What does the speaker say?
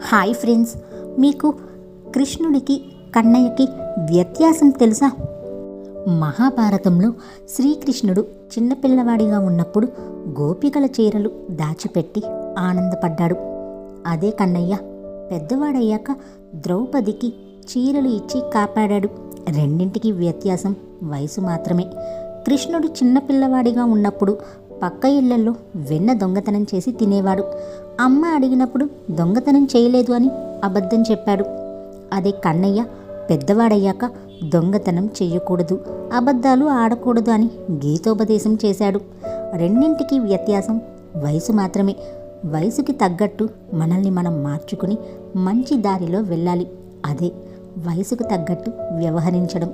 Hi friends, మీకు కృష్ణుడికి కన్నయ్యకి వ్యత్యాసం తెలుసా? మహాభారతంలో శ్రీకృష్ణుడు చిన్నపిల్లవాడిగా ఉన్నప్పుడు గోపికల చీరలు దాచిపెట్టి ఆనందపడ్డాడు. అదే కన్నయ్య పెద్దవాడయ్యాక ద్రౌపదికి చీరలు ఇచ్చి కాపాడాడు. రెండింటికి వ్యత్యాసం వయసు మాత్రమే. కృష్ణుడు చిన్నపిల్లవాడిగా ఉన్నప్పుడు పక్క ఇళ్లలో వెన్న దొంగతనం చేసి తినేవాడు. అమ్మ అడిగినప్పుడు దొంగతనం చేయలేదు అని అబద్ధం చెప్పాడు. అదే కన్నయ్య పెద్దవాడయ్యాక దొంగతనం చేయకూడదు, అబద్ధాలు ఆడకూడదు అని గీతోపదేశం చేశాడు. రెండింటికి వ్యత్యాసం వయసు మాత్రమే. వయసుకి తగ్గట్టు మనల్ని మనం మార్చుకుని మంచి దారిలో వెళ్ళాలి. అదే వయసుకు తగ్గట్టు వ్యవహరించడం.